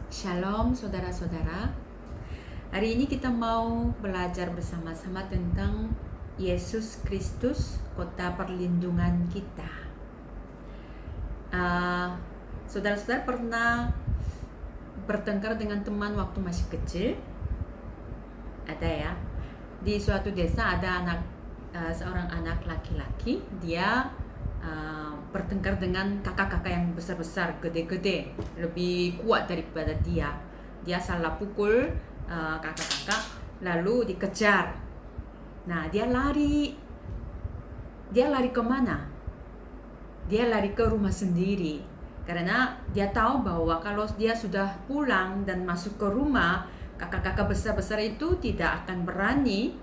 Shalom saudara-saudara. Hari ini kita mau belajar bersama-sama tentang Yesus Kristus, kota perlindungan kita. Saudara-saudara pernah bertengkar dengan teman waktu masih kecil? Ada ya. Di suatu desa ada seorang anak laki-laki. Dia bertengkar dengan kakak-kakak yang besar-besar, gede-gede, lebih kuat daripada dia. Dia salah pukul kakak-kakak, lalu dikejar. Nah, dia lari kemana? Dia lari ke rumah sendiri, karena dia tahu bahwa kalau dia sudah pulang dan masuk ke rumah, kakak-kakak besar-besar itu tidak akan berani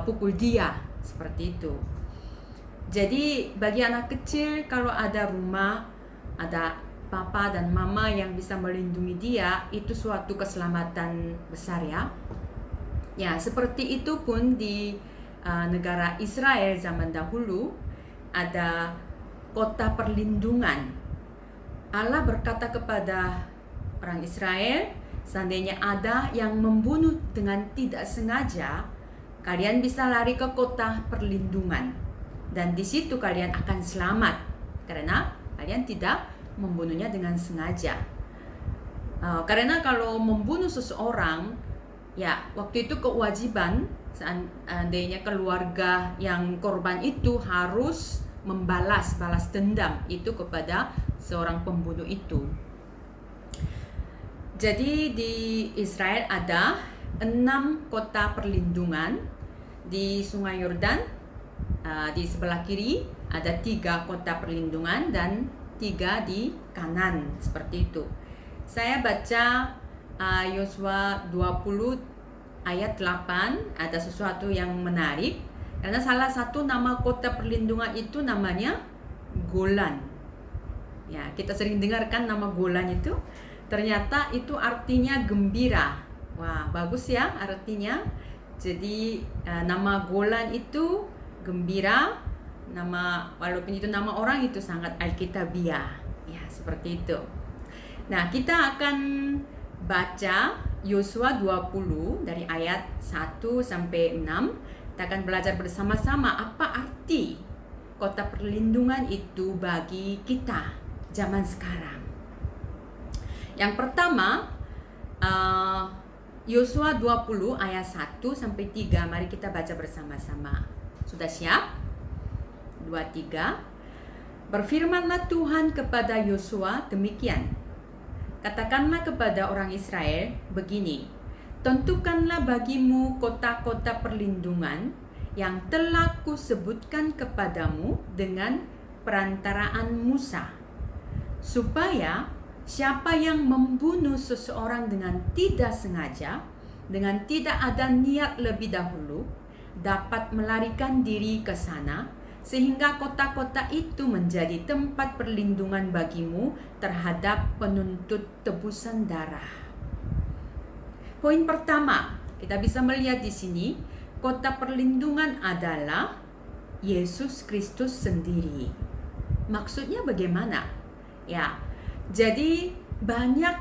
pukul dia, seperti itu. Jadi bagi anak kecil, kalau ada rumah, ada papa dan mama yang bisa melindungi dia, itu suatu keselamatan besar ya. Ya, seperti itu pun di negara Israel zaman dahulu ada kota perlindungan. Allah berkata kepada orang Israel, seandainya ada yang membunuh dengan tidak sengaja, kalian bisa lari ke kota perlindungan. Dan di situ kalian akan selamat karena kalian tidak membunuhnya dengan sengaja. Karena kalau membunuh seseorang, ya waktu itu kewajiban seandainya keluarga yang korban itu harus balas dendam itu kepada seorang pembunuh itu. Jadi di Israel ada 6 kota perlindungan di Sungai Yordan. Di sebelah kiri ada 3 kota perlindungan dan 3 di kanan, seperti itu. Saya baca Yosua 20 ayat 8, ada sesuatu yang menarik, karena salah satu nama kota perlindungan itu namanya Golan. Ya, kita sering dengarkan nama Golan itu. Ternyata itu artinya gembira. Wah, bagus ya artinya. Jadi nama Golan itu gembira, walaupun itu nama orang, itu sangat alkitabiah ya, seperti itu. Nah, kita akan baca Yosua 20 dari ayat 1 sampai 6. Kita akan belajar bersama-sama apa arti kota perlindungan itu bagi kita zaman sekarang. Yang pertama, Yosua 20 ayat 1 sampai 3. Mari kita baca bersama-sama. Sudah siap? 2, 3. Berfirmanlah Tuhan kepada Yosua demikian. Katakanlah kepada orang Israel begini. Tentukanlah bagimu kota-kota perlindungan yang telah kusebutkan kepadamu dengan perantaraan Musa, supaya siapa yang membunuh seseorang dengan tidak sengaja, dengan tidak ada niat lebih dahulu, dapat melarikan diri ke sana, sehingga kota-kota itu menjadi tempat perlindungan bagimu terhadap penuntut tebusan darah. Poin pertama, kita bisa melihat di sini, kota perlindungan adalah Yesus Kristus sendiri. Maksudnya bagaimana? Ya, jadi banyak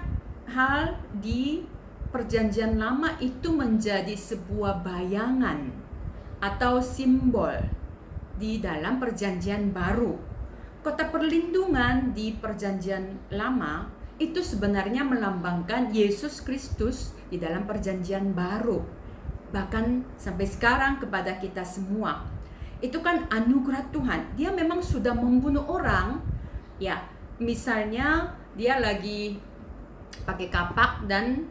hal di Perjanjian Lama itu menjadi sebuah bayangan atau simbol di dalam Perjanjian Baru. Kota perlindungan di Perjanjian Lama itu sebenarnya melambangkan Yesus Kristus di dalam Perjanjian Baru. Bahkan sampai sekarang kepada kita semua. Itu kan anugerah Tuhan. Dia memang sudah membunuh orang. Ya, misalnya dia lagi pakai kapak dan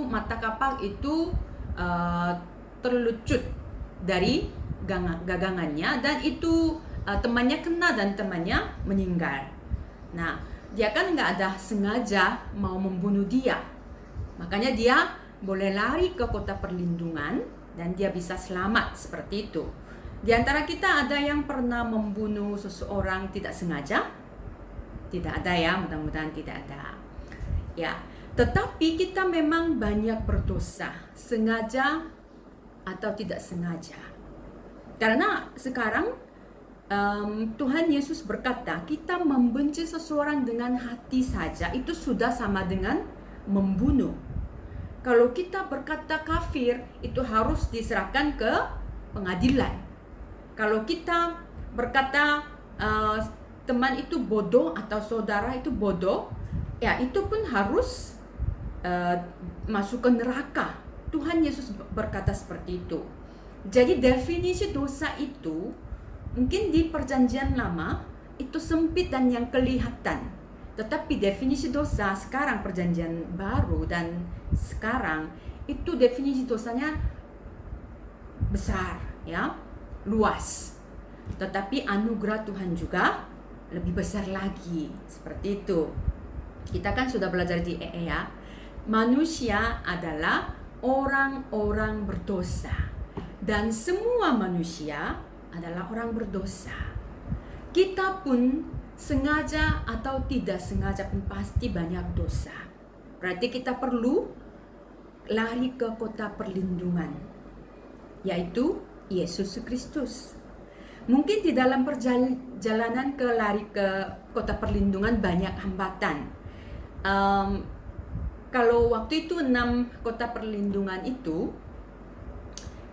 mata kapak itu terlucut dari gagangannya, dan itu temannya kena dan temannya meninggal. Nah, dia kan nggak ada sengaja mau membunuh dia, makanya dia boleh lari ke kota perlindungan dan dia bisa selamat, seperti itu. Di antara kita ada yang pernah membunuh seseorang tidak sengaja? Tidak ada ya, mudah-mudahan tidak ada. Ya, tetapi kita memang banyak berdosa, sengaja atau tidak sengaja. Karena sekarang Tuhan Yesus berkata, kita membenci seseorang dengan hati saja itu sudah sama dengan membunuh. Kalau kita berkata kafir, itu harus diserahkan ke pengadilan. Kalau kita berkata teman itu bodoh atau saudara itu bodoh, ya itu pun harus masuk ke neraka. Tuhan Yesus berkata seperti itu. Jadi definisi dosa itu mungkin di perjanjian lama itu sempit dan yang kelihatan. Tetapi definisi dosa sekarang perjanjian baru dan sekarang itu definisi dosanya besar, ya, luas. Tetapi anugerah Tuhan juga lebih besar lagi. Seperti itu. Kita kan sudah belajar di ya. Manusia adalah orang-orang berdosa. Dan semua manusia adalah orang berdosa. Kita pun sengaja atau tidak sengaja pun pasti banyak dosa. Berarti kita perlu lari ke kota perlindungan, yaitu Yesus Kristus. Mungkin di dalam perjalanan lari ke kota perlindungan banyak hambatan. Kalau waktu itu 6 kota perlindungan itu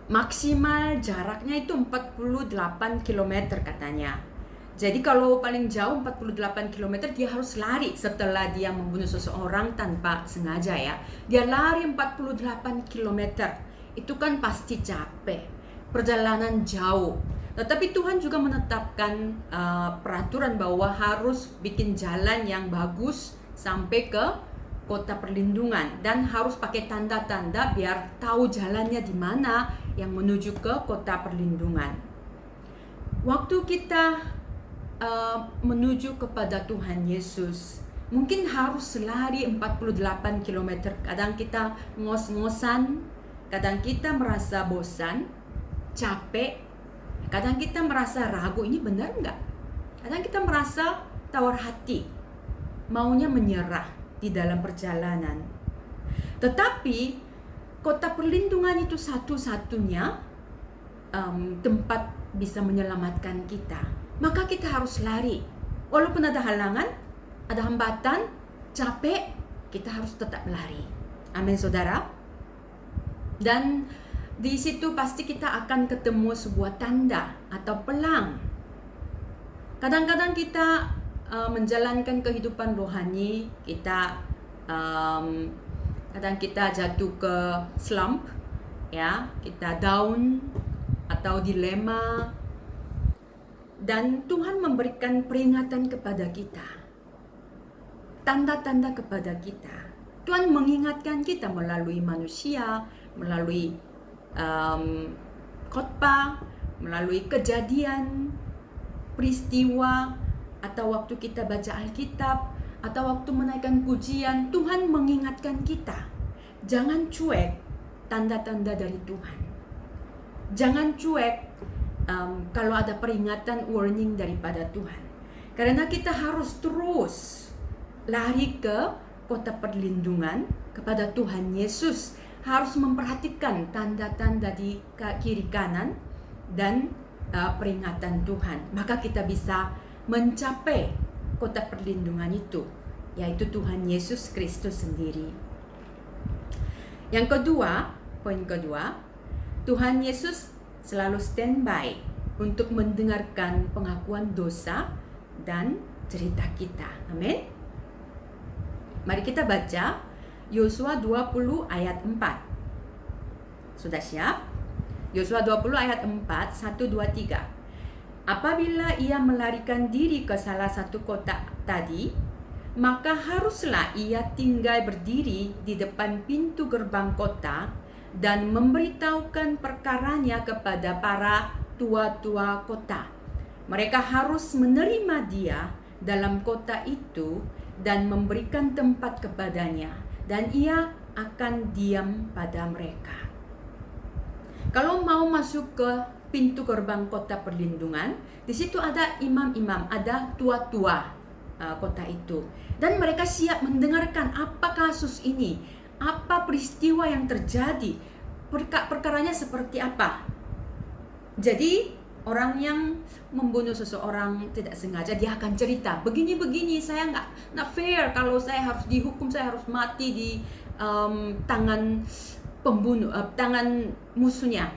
maksimal jaraknya itu 48 km katanya. Jadi kalau paling jauh 48 km dia harus lari setelah dia membunuh seseorang tanpa sengaja, ya. Dia lari 48 km. Itu kan pasti capek. Perjalanan jauh. Tetapi Tuhan juga menetapkan peraturan bahwa harus bikin jalan yang bagus sampai ke kota perlindungan dan harus pakai tanda-tanda biar tahu jalannya di mana yang menuju ke kota perlindungan. Waktu kita menuju kepada Tuhan Yesus, mungkin harus lari 48 km. Kadang kita ngos-ngosan, kadang kita merasa bosan, capek, kadang kita merasa ragu, ini benar enggak? Kadang kita merasa tawar hati, maunya menyerah di dalam perjalanan. Tetapi kota perlindungan itu satu-satunya tempat bisa menyelamatkan kita. Maka kita harus lari. Walaupun ada halangan, ada hambatan, capek, kita harus tetap lari. Amin, saudara. Dan di situ pasti kita akan ketemu sebuah tanda atau pelang. Kadang-kadang kita menjalankan kehidupan rohani, kita kadang kita jatuh ke slump, ya, kita down atau dilema. Dan Tuhan memberikan peringatan kepada kita, tanda-tanda kepada kita. Tuhan mengingatkan kita melalui manusia, melalui khotbah, melalui kejadian, peristiwa, atau waktu kita baca Alkitab, atau waktu menaikkan pujian. Tuhan mengingatkan kita, jangan cuek tanda-tanda dari Tuhan. Jangan cuek kalau ada peringatan, warning daripada Tuhan. Karena kita harus terus lari ke kota perlindungan kepada Tuhan Yesus. Harus memperhatikan tanda-tanda di kiri kanan dan peringatan Tuhan. Maka kita bisa mencapai kota perlindungan itu, yaitu Tuhan Yesus Kristus sendiri. Yang kedua, poin kedua, Tuhan Yesus selalu standby untuk mendengarkan pengakuan dosa dan cerita kita. Amin. Mari kita baca Yosua 20 ayat 4. Sudah siap? Yosua 20 ayat 4, 1, 2, 3. Apabila ia melarikan diri ke salah satu kota tadi, maka haruslah ia tinggal berdiri di depan pintu gerbang kota dan memberitahukan perkaranya kepada para tua-tua kota. Mereka harus menerima dia dalam kota itu dan memberikan tempat kepadanya, dan ia akan diam pada mereka. Kalau mau masuk ke pintu gerbang kota perlindungan, di situ ada imam-imam, ada tua-tua kota itu, dan mereka siap mendengarkan apa kasus ini, apa peristiwa yang terjadi, perkaranya seperti apa. Jadi Orang yang membunuh seseorang tidak sengaja, dia akan cerita, begini-begini, saya nggak fair kalau saya harus dihukum, saya harus mati di tangan pembunuh, tangan musuhnya.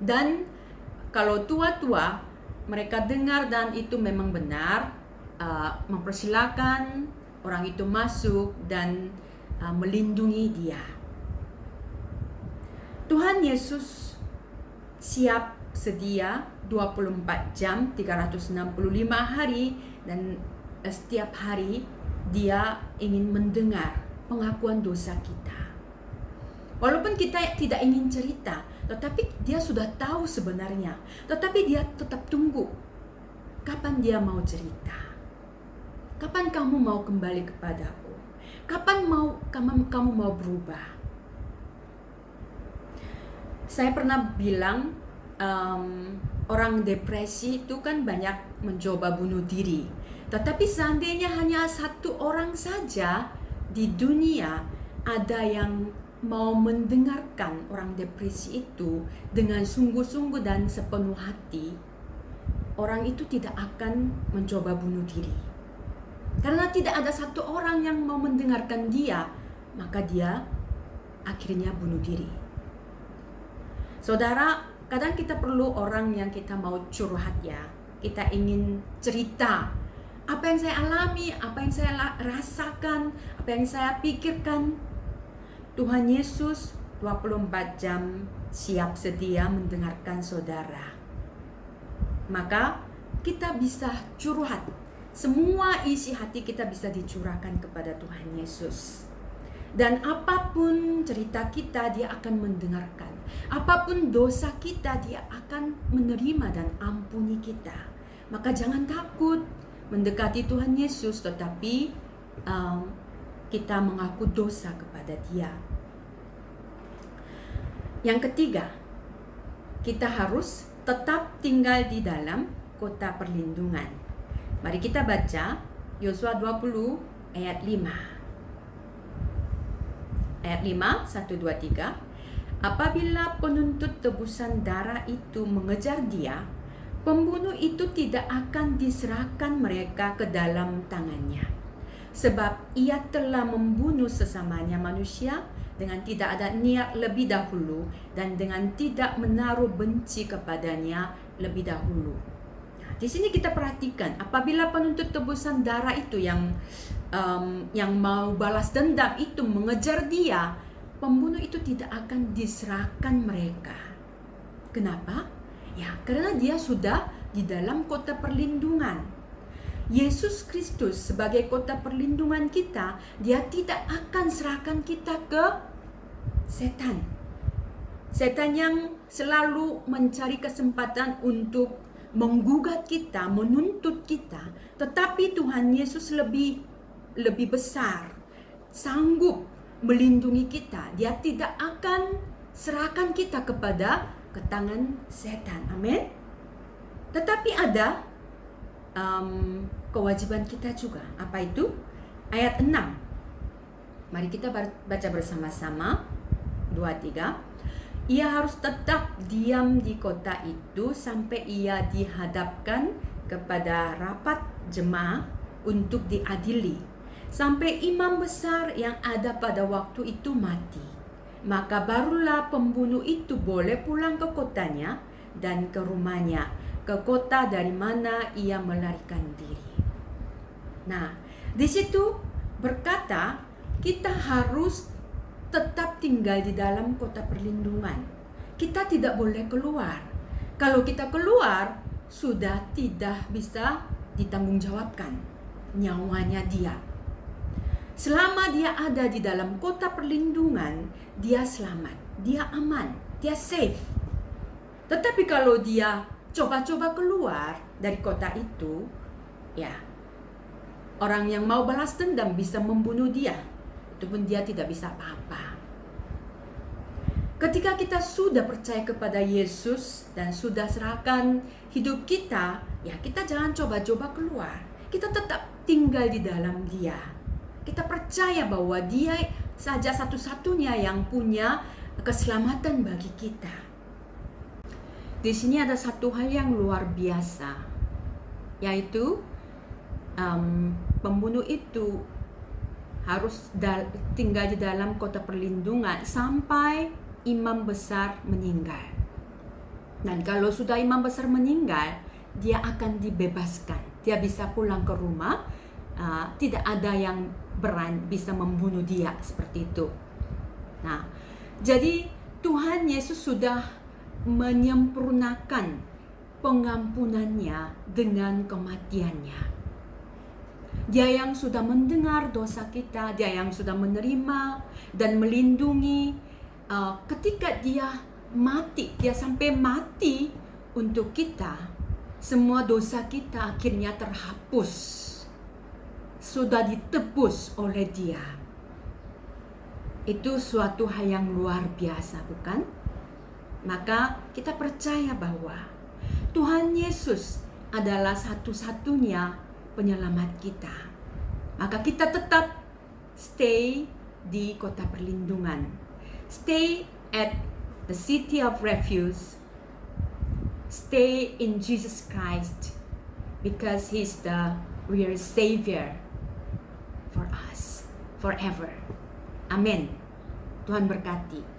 Dan kalau tua-tua, mereka dengar dan itu memang benar, mempersilakan orang itu masuk dan melindungi dia. Tuhan Yesus siap sedia 24 jam, 365 hari, dan setiap hari dia ingin mendengar pengakuan dosa kita. Walaupun kita tidak ingin cerita, tetapi dia sudah tahu sebenarnya. Tetapi dia tetap tunggu. Kapan dia mau cerita? Kapan kamu mau kembali kepadaku? Kapan kamu mau berubah? Saya pernah bilang, orang depresi itu kan banyak mencoba bunuh diri. Tetapi seandainya hanya satu orang saja di dunia ada yang mau mendengarkan orang depresi itu dengan sungguh-sungguh dan sepenuh hati, orang itu tidak akan mencoba bunuh diri. Karena tidak ada satu orang yang mau mendengarkan dia, maka dia akhirnya bunuh diri. Saudara, kadang kita perlu orang yang kita mau curhat ya. Kita ingin cerita apa yang saya alami, apa yang saya rasakan, apa yang saya pikirkan. Tuhan Yesus 24 jam siap sedia mendengarkan saudara. Maka kita bisa curhat. Semua isi hati kita bisa dicurahkan kepada Tuhan Yesus. Dan apapun cerita kita, dia akan mendengarkan. Apapun dosa kita, dia akan menerima dan ampuni kita. Maka jangan takut mendekati Tuhan Yesus, tetapi kita mengaku dosa kepada dia. Yang ketiga, kita harus tetap tinggal di dalam kota perlindungan. Mari kita baca Yosua 20 ayat 5. Ayat 5, 1, 2, 3. Apabila penuntut tebusan darah itu mengejar dia, pembunuh itu tidak akan diserahkan mereka ke dalam tangannya. Sebab ia telah membunuh sesamanya manusia dengan tidak ada niat lebih dahulu dan dengan tidak menaruh benci kepadanya lebih dahulu. Nah, di sini kita perhatikan, apabila penuntut tebusan darah itu yang mau balas dendam itu mengejar dia, pembunuh itu tidak akan diserahkan mereka. Kenapa? Ya, karena dia sudah di dalam kota perlindungan. Yesus Kristus sebagai kota perlindungan kita, dia tidak akan serahkan kita ke setan. Setan yang selalu mencari kesempatan untuk menggugat kita, menuntut kita. Tetapi Tuhan Yesus lebih besar, sanggup melindungi kita. Dia tidak akan serahkan kita ke tangan setan. Amin. Tetapi ada kewajiban kita juga. Apa itu? Ayat 6. Mari kita baca bersama-sama. 2, 3. Ia harus tetap diam di kota itu sampai ia dihadapkan kepada rapat jemaah untuk diadili, sampai imam besar yang ada pada waktu itu mati. Maka barulah pembunuh itu boleh pulang ke kotanya dan ke rumahnya, ke kota dari mana ia melarikan diri. Nah, di situ berkata kita harus tetap tinggal di dalam kota perlindungan. Kita tidak boleh keluar. Kalau kita keluar, sudah tidak bisa ditanggungjawabkan nyawanya dia. Selama dia ada di dalam kota perlindungan, dia selamat, dia aman, dia safe. Tetapi kalau dia coba-coba keluar dari kota itu, ya, orang yang mau balas dendam bisa membunuh dia. Itu pun dia tidak bisa apa-apa. Ketika kita sudah percaya kepada Yesus dan sudah serahkan hidup kita, ya kita jangan coba-coba keluar. Kita tetap tinggal di dalam dia. Kita percaya bahwa dia saja satu-satunya yang punya keselamatan bagi kita. Di sini ada satu hal yang luar biasa, yaitu pembunuh itu harus tinggal di dalam kota perlindungan sampai imam besar meninggal. Dan kalau sudah imam besar meninggal, dia akan dibebaskan. Dia bisa pulang ke rumah. Tidak ada yang bisa membunuh dia seperti itu. Nah, jadi Tuhan Yesus sudah menyempurnakan pengampunannya dengan kematiannya. Dia yang sudah mendengar dosa kita, dia yang sudah menerima dan melindungi. Ketika dia mati, dia sampai mati untuk kita, semua dosa kita akhirnya terhapus, sudah ditebus oleh dia. Itu suatu hal yang luar biasa, bukan? Maka kita percaya bahwa Tuhan Yesus adalah satu-satunya penyelamat kita. Maka kita tetap stay di kota perlindungan. Stay at the city of refuge. Stay in Jesus Christ because He's the real Savior for us forever. Amin. Tuhan berkati.